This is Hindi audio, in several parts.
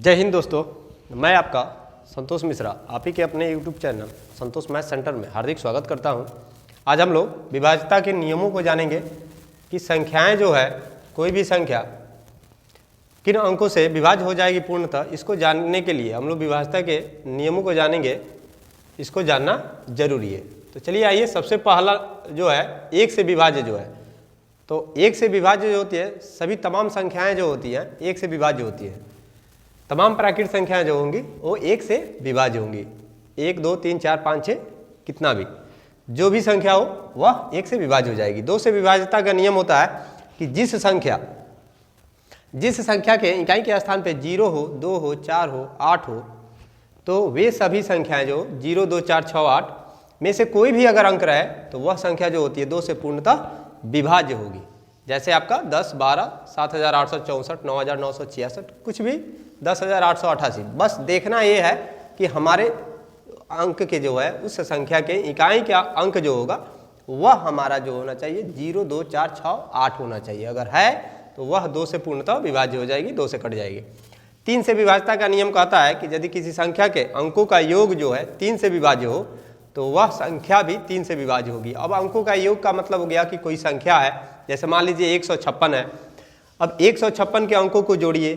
जय हिंद दोस्तों, मैं आपका संतोष मिश्रा आप ही के अपने YouTube चैनल संतोष मैथ सेंटर में हार्दिक स्वागत करता हूं। आज हम लोग विभाज्यता के नियमों को जानेंगे कि संख्याएं जो है, कोई भी संख्या किन अंकों से विभाज्य हो जाएगी पूर्णतः। इसको जानने के लिए हम लोग विभाज्यता के नियमों को जानेंगे, इसको जानना जरूरी है। तो चलिए आइए, सबसे पहला जो है एक से विभाज्य जो है, तो एक से विभाज्य जो होती है, सभी तमाम संख्याएं जो होती हैं एक से विभाज्य होती है। तमाम प्राकृतिक संख्याएं जो होंगी वो एक से विभाज्य होंगी। 1 2 3 4 5 6 कितना भी जो भी संख्या हो वह एक से विभाज्य हो जाएगी। दो से विभाज्यता का नियम होता है कि जिस संख्या के इकाई के स्थान पे 0 हो, 2 हो, 4 हो, 8 हो, तो वे सभी संख्याएं जो 0 2 4 6 8 में से कोई भी अगर अंक रहे तो वह संख्या जो होती है 2 से पूर्णतः विभाज्य होगी। जैसे आपका 10 12 7864 9966 कुछ भी 10888। बस देखना ये है कि हमारे अंक के जो है उस संख्या के इकाई का अंक जो होगा वह हमारा जो होना चाहिए 0 2 4 6 8 होना चाहिए। अगर है तो वह 2 से पूर्णतः विभाज्य हो जाएगी, 2 से कट जाएगी। 3 से विभाज्यता का नियम कहता है कि यदि किसी संख्या के अंकों का योग जो है 3 से विभाज्य हो तो वह संख्या भी 3 से विभाज्य होगी। अब अंकों का योग का मतलब हो गया कि कोई संख्या है, जैसे मान लीजिए 156 है। अब 156 के अंकों को जोड़िए,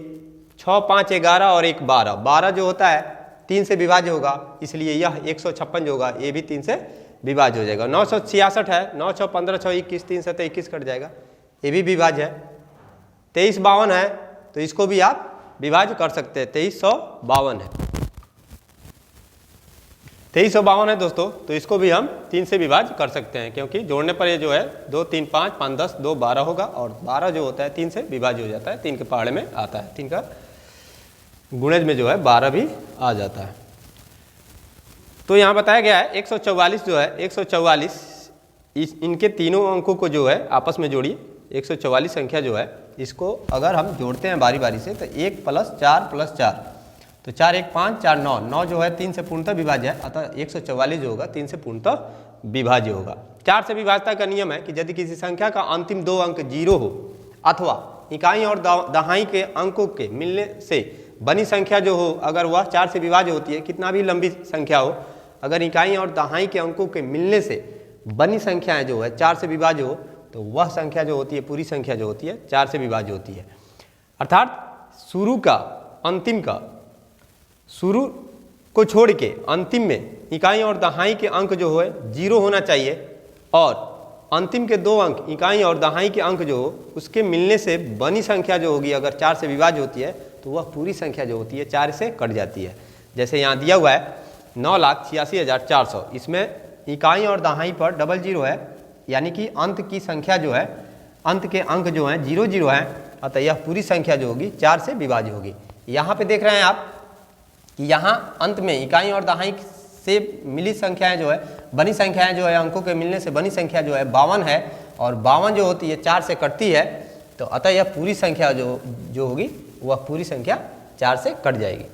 6 5 11 और 1 12। 12 जो होता है 3 से विभाज्य होगा, इसलिए यह 156 जो होगा ये भी 3 से विभाज्य हो जाएगा। 966 है, 9 6 15 6 21, 3 से 21 कट जाएगा, ये भी विभाज्य है। 2352 है तो इसको भी आप विभाज्य कर सकते हैं, 2352 है। 2352 है दोस्तों, तो इसको भी हम 3 से विभाज्य कर सकते हैं, क्योंकि जोड़ने पर ये जो है 2 3 5 5 10 2 12 होगा, और 12 जो होता है 3 से विभाज्य हो जाता है। 3 के पहाड़े में आता है, 3 का गुणज में जो है 12 भी आ जाता है। तो यहाँ बताया गया है 144 जो है 144, इनके तीनों अंकों को जो है आपस में जोड़िए। 144 संख्या जो है इसको अगर हम जोड़ते हैं बारी बारी से तो 1 + 4 + 4, तो 4 1 5 4 9, 9 जो है 3 से पूर्णतः विभाज्य है, अतः 144 जो होगा 3 से पूर्णतः विभाज्य होगा। 4 से विभाज्यता का नियम है कि यदि किसी संख्या का अंतिम 2 अंक 0 हो अथवा इकाई और दहाई के अंकों के मिलने से बनी संख्या जो हो, अगर वह 4 से विभाज्य होती है, कितना भी लंबी संख्या हो, अगर इकाई और दहाई के अंकों के मिलने से बनी संख्याएं जो है 4 से विभाज्य हो, तो वह संख्या जो होती है, पूरी संख्या जो होती है 4 से विभाज्य होती है। अर्थात शुरू का अंतिम का, शुरू को छोड़ के अंतिम में इकाई और दहाई के अंक जो है 0 होना चाहिए, और अंतिम के 2 अंक इकाई और दहाई के अंक जो हो उसके मिलने से बनी संख्या जो होगी अगर 4 से विभाज्य होती है तो वह पूरी संख्या जो होती है 4 से कट जाती है। जैसे यहाँ दिया हुआ है 9,86,400, इसमें इकाई और दहाई पर 00 है, यानी कि अंत की संख्या जो है, अंत के अंक जो हैं 0 0 हैं, अतः यह पूरी संख्या जो होगी 4 से विभाज्य होगी। यहाँ पे देख रहे हैं आप कि यहाँ अंत में इकाई और दहाई से मिली संख्याएं जो है, बनी संख्याएं जो है, अंकों के मिलने से बनी संख्या जो है 52 है, और 52 जो होती है 4 से कटती है, तो अतः यह पूरी संख्या जो होगी वह पूरी संख्या 4 से कट जाएगी।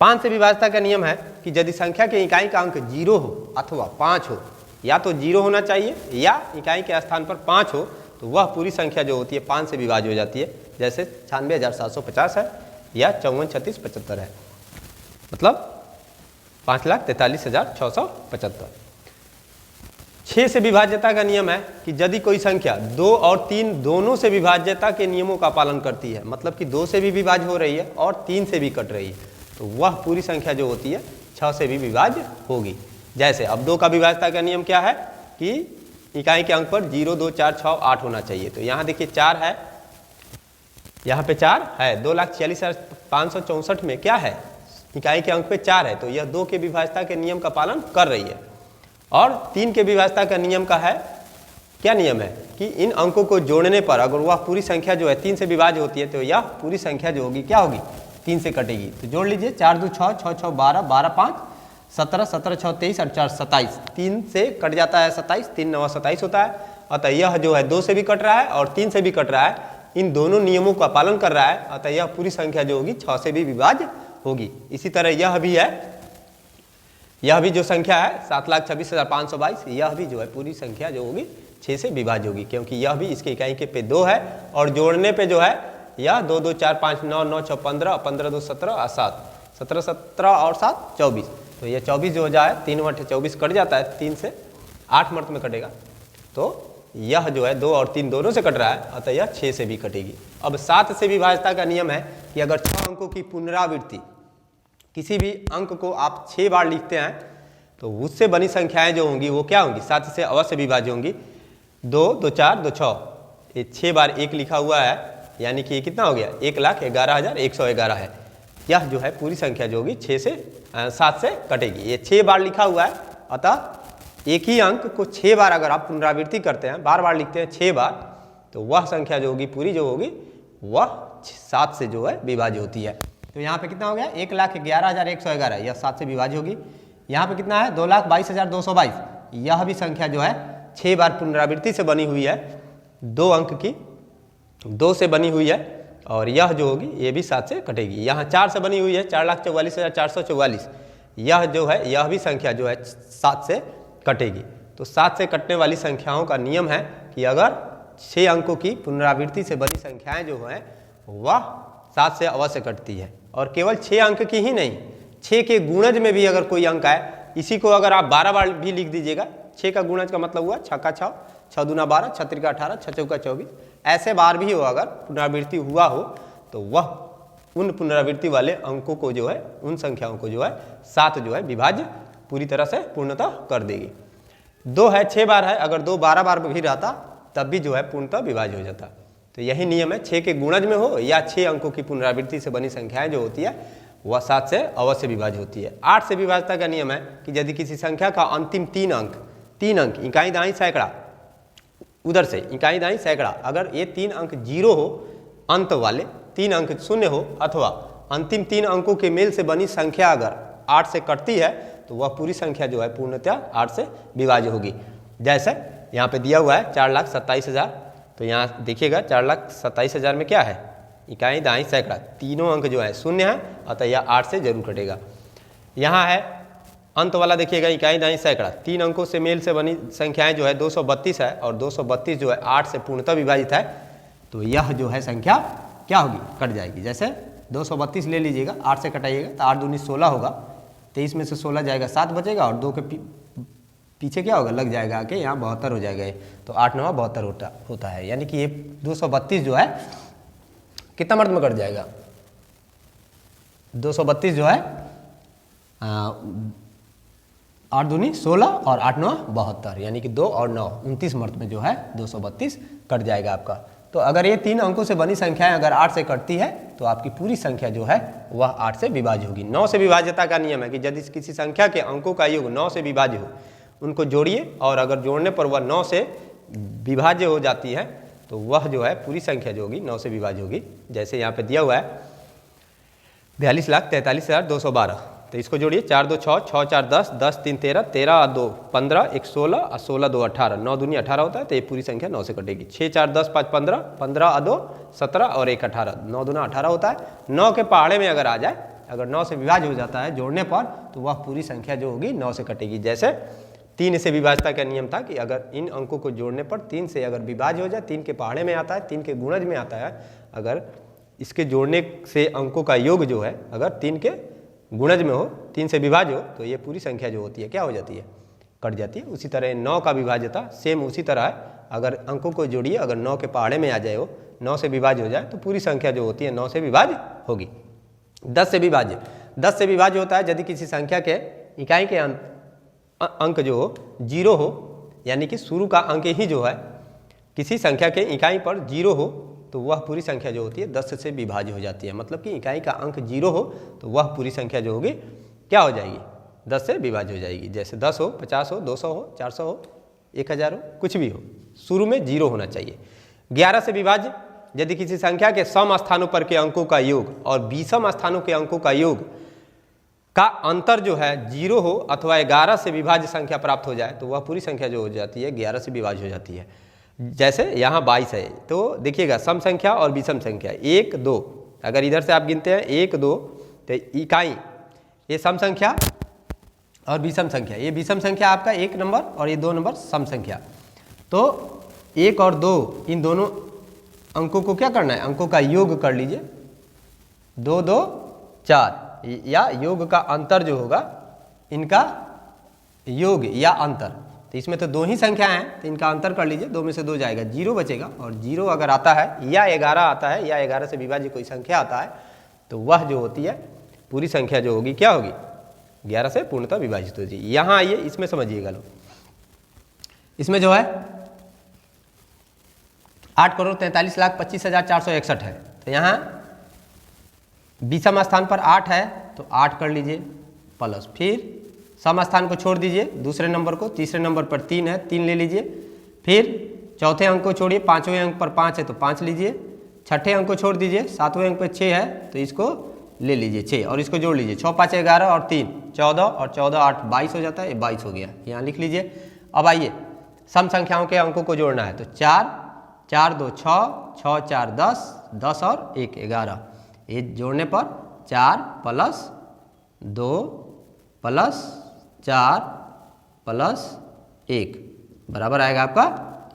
5 से विभाज्यता का नियम है कि यदि संख्या के इकाई का अंक 0 हो अथवा 5 हो, या तो 0 होना चाहिए या इकाई के स्थान पर 5 हो, तो वह पूरी संख्या जो होती है 5 से विभाज्य हो जाती है। जैसे 96,750 है या 54,3675 है, मतलब 5,43,675। 6 से विभाज्यता का नियम है कि यदि कोई संख्या 2 और 3 दोनों से विभाज्यता के नियमों का पालन करती है, मतलब कि 2 से भी विभाज्य हो रही है और 3 से भी कट रही है, तो वह पूरी संख्या जो होती है 6 से भी विभाज्य होगी। जैसे अब 2 का विभाज्यता का नियम क्या है कि इकाई के अंक पर 0 2 4 6 8 होना चाहिए। तो यहाँ देखिए 4 है, यहाँ पे 4 है, 2,46,564 में क्या है, इकाई के अंक पे 4 है, तो यह 2 के विभाज्यता के नियम का पालन कर रही है। और 3 के विभाज्यता का नियम का है, क्या नियम है कि इन अंकों को जोड़ने पर अगर वह पूरी संख्या जो है 3 से विभाज्य होती है, तो यह पूरी संख्या जो होगी क्या होगी, 3 से कटेगी। तो जोड़ लीजिए, 4 2 6 6 6 12 12 5 17 17 6 23 और 4 27, 3 से कट जाता है 27, 3 9 27 होता है। अतः यह जो है 2 से भी कट रहा है और 3 से भी कट रहा है, इन दोनों नियमों का पालन कर रहा है, अतः यह पूरी संख्या जो होगी 6 से भी विभाज्य होगी। इसी तरह यह भी है, यह भी जो संख्या है 7,26,522, यह भी जो है पूरी संख्या जो होगी 6 से विभाज्य होगी, क्योंकि यह भी इसके इकाई के पे 2 है और जोड़ने पे जो है या 2 2 4 5 9 9 6 15 15 2 17 और 7 17 17 और 7 24। तो ये 24 जो हो जाए 3 बटे 24 कट जाता है, 3 से 8 मर्त में कटेगा। तो यह जो है 2 और 3 दोनों से कट रहा है, अतः यह 6 से भी कटेगी। अब 7 से विभाज्यता का नियम है कि अगर 6 अंकों की पुनरावृत्ति, किसी भी अंक को आप 6 बार लिखते हैं तो उससे बनी संख्याएं जो होंगी वो क्या होंगी, 7 से अवश्य विभाज्य होंगी। 2 2 4 2 6, ये 6 बार 1 लिखा हुआ है, यानी कि ये कितना हो गया, 1,11,111 है। यह जो है पूरी संख्या जो होगी 7 से कटेगी। ये 6 बार लिखा हुआ है, अतः एक ही अंक को 6 बार अगर आप पुनरावृत्ति करते हैं, बार बार लिखते हैं 6 बार, तो वह संख्या जो होगी पूरी जो होगी वह 7 से जो है विभाज्य होती है। तो यहाँ पे कितना हो गया, 1,11,111, यह 7 से विभाज्य होगी। यहाँ पे कितना है, 2,22,222, यह भी संख्या जो है 6 बार पुनरावृत्ति से बनी हुई है, 2 अंक की 2 से बनी हुई है, और यह जो होगी ये भी 7 से कटेगी। यहाँ 4 से बनी हुई है, 4,44,444, यह जो है यह भी संख्या जो है 7 से कटेगी। तो 7 से कटने वाली संख्याओं का नियम है कि अगर 6 अंकों की पुनरावृत्ति से बनी संख्याएं जो हैं वह 7 से अवश्य कटती है। और केवल 6 अंक की ही नहीं, 6 के गुणज में भी अगर कोई अंक आए, इसी को अगर आप 12 बार भी लिख दीजिएगा, 6 का गुणज का मतलब हुआ 6 का 6, 6 दूना 12, 6 त्रिका 18, 6 चौका 24, ऐसे बार भी हो अगर पुनरावृत्ति हुआ हो तो वह उन पुनरावृत्ति वाले अंकों को जो है, उन संख्याओं को जो है 7 जो है विभाज्य पूरी तरह से पूर्णतः कर देगी। 2 है 6 बार है, अगर 2 12 बार भी रहता तब भी जो है पूर्णतः विभाज्य हो जाता। तो यही नियम है, 6 के गुणज में हो या 6 अंकों की पुनरावृत्ति से बनी संख्याएं जो होती है वह 7 से अवश्य विभाज्य होती है। 8 से विभाज्यता का नियम है कि यदि किसी संख्या का अंतिम 3 अंक इकाई दाई सैकड़ा, उधर से इकाई दाई सैकड़ा, अगर ये 3 अंक 0 हो, अंत वाले 3 अंक 0 हो, अथवा अंतिम 3 अंकों के मेल से बनी संख्या अगर 8 से कटती है तो वह पूरी संख्या जो है पूर्णतः 8 से विभाज्य होगी। जैसे यहाँ पे दिया हुआ है 4,27,000, तो यहाँ देखिएगा 4,27,000 में क्या है, इकाई दाई सैकड़ा, तीनों अंक जो है 0 है, अतः यह 8 से जरूर कटेगा। यहाँ है अंत वाला, देखिएगा इकाई दाई सैकड़ा, 3 अंकों से मेल से बनी संख्याएं जो है 232 है, और 232 जो है 8 से पूर्णतः विभाजित है, तो यह जो है संख्या क्या होगी, कट जाएगी। जैसे 232 ले लीजिएगा, 8 से कटाइएगा तो 8 दूनी 16 होगा, 23 में से 16 जाएगा 7 बचेगा, और 2 के पीछे क्या होगा, लग जाएगा आके, यहाँ 72 हो जाएगा। तो 8 9 72 होता है, यानी कि ये 232 जो है कितना मर्द में कट जाएगा, 232 जो है 8 दूनी 16 और 8 9 72, यानी कि 2 और 9 29 मर्द में जो है 232 कट जाएगा आपका। तो अगर ये 3 अंकों से बनी संख्याएं अगर 8 से कटती है तो आपकी पूरी संख्या जो है वह 8 से विभाज्य होगी। 9 से विभाज्यता का नियम है कि यदि किसी संख्या के अंकों का योग 9 से विभाज्य हो, उनको जोड़िए, और अगर जोड़ने पर वह 9 से विभाज्य हो जाती है तो वह जो है पूरी संख्या जो होगी 9 से विभाज्य होगी। जैसे यहाँ पे दिया हुआ है 42,43,212, तो इसको जोड़िए, 4 2 6, 6 4 10, 10 3 13, 13 2 15, 1 16 और 16 2 18, 9 दूनी 18 होता है, तो ये पूरी संख्या 9 से कटेगी। 6 4 10 5 15, 15 2 17 और 1 18, 9 दूना 18 होता है। 9 के पहाड़े में अगर आ जाए, अगर 9 से विभाज्य हो जाता है जोड़ने पर, तो वह पूरी संख्या जो होगी 9 से कटेगी। जैसे 3 से विभाज्यता का नियम था कि अगर इन अंकों को जोड़ने पर 3 से अगर विभाज्य हो जाए, 3 के पहाड़े में आता है, 3 के गुणज में आता है, अगर इसके जोड़ने से अंकों का योग जो है अगर 3 के गुणज में हो, 3 से विभाज्य हो, तो ये पूरी संख्या जो होती है क्या हो जाती है, कट जाती है। उसी तरह 9 का विभाज्यता सेम उसी तरह है, अगर अंकों को जोड़िए, अगर 9 के पहाड़े में आ जाए वो 9 से विभाज्य हो जाए तो पूरी संख्या जो होती है 9 से विभाज्य होगी। 10 से विभाज्य, 10 से विभाज्य होता है यदि किसी संख्या के इकाई के अंक जो हो 0 हो, यानी कि शुरू का अंक ही जो है किसी संख्या के इकाई पर 0 हो, तो वह पूरी संख्या जो होती है 10 से विभाज्य हो जाती है। मतलब कि इकाई का अंक 0 हो तो वह पूरी संख्या जो होगी क्या हो जाएगी, 10 से विभाज्य हो जाएगी। जैसे 10 हो, 50 हो, 200 हो, 400 हो, 1000 हो, कुछ भी हो, शुरू में 0 होना चाहिए। 11 से विभाज्य, यदि किसी संख्या के सम स्थानों पर के अंकों का योग और विषम स्थानों के अंकों का योग का अंतर जो है 0 हो अथवा 11 से विभाज्य संख्या प्राप्त हो जाए, तो वह पूरी संख्या जो हो जाती है 11 से विभाज्य हो जाती है। जैसे यहाँ 22 है, तो देखिएगा सम संख्या और विषम संख्या 1 2, अगर इधर से आप गिनते हैं 1 2, तो इकाई ये सम संख्या और विषम संख्या, ये विषम संख्या आपका 1 नंबर और ये 2 नंबर सम संख्या। तो 1 और 2 इन दोनों अंकों को क्या करना है, अंकों का योग कर लीजिए, 2 2 4, या योग का अंतर जो होगा इनका योग या अंतर, तो इसमें तो 2 ही संख्या हैं तो इनका अंतर कर लीजिए, 2 में से 2 जाएगा, 0 बचेगा, और 0 अगर आता है या 11 आता है या 11 से विभाज्य कोई संख्या आता है तो वह जो होती है पूरी संख्या जो होगी क्या होगी, 11 से पूर्णतः विभाजित होती है। यहाँ आइए इसमें समझिएगा लोग, इसमें जो है 8,43,25,461 है, तो यहाँ 20वां स्थान पर 8 है तो 8 कर लीजिए प्लस, फिर सम स्थान को छोड़ दीजिए दूसरे नंबर को, तीसरे नंबर पर 3 है 3 ले लीजिए, फिर चौथे अंक को छोड़िए, 5वें अंक पर 5 है तो 5 लीजिए, छठे अंक को छोड़ दीजिए, 7वें अंक पर 6 है तो इसको ले लीजिए 6, और इसको जोड़ लीजिए, 6 5 11 और 3 14, और 14 8 22 हो जाता है, ये 22 हो गया, यहाँ लिख लीजिए। अब आइए सम संख्याओं के अंकों को जोड़ना है, तो 4 4 2 6, 6 4 10, 10 और 1 11, ये जोड़ने पर 4 प्लस 2 प्लस 4 प्लस 1 बराबर आएगा आपका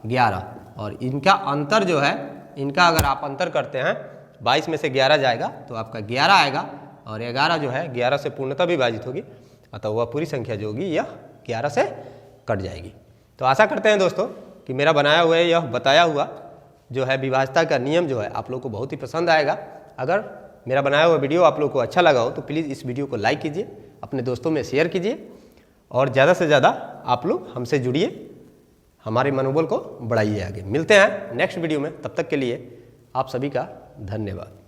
11, और इनका अंतर जो है, इनका अगर आप अंतर करते हैं 22 में से 11 जाएगा तो आपका 11 आएगा, और 11 जो है 11 से पूर्णतः विभाजित होगी, अतः वह पूरी संख्या जो होगी यह 11 से कट जाएगी। तो आशा करते हैं दोस्तों कि मेरा बनाया हुआ यह बताया हुआ जो है विभाज्यता का नियम जो है आप लोग को बहुत ही पसंद आएगा। अगर मेरा बनाया हुआ वीडियो आप लोग को अच्छा लगा हो तो प्लीज़ इस वीडियो को लाइक कीजिए, अपने दोस्तों में शेयर कीजिए, और ज़्यादा से ज़्यादा आप लोग हमसे जुड़िए, हमारे मनोबल को बढ़ाइए आगे। मिलते हैं नेक्स्ट वीडियो में, तब तक के लिए आप सभी का धन्यवाद।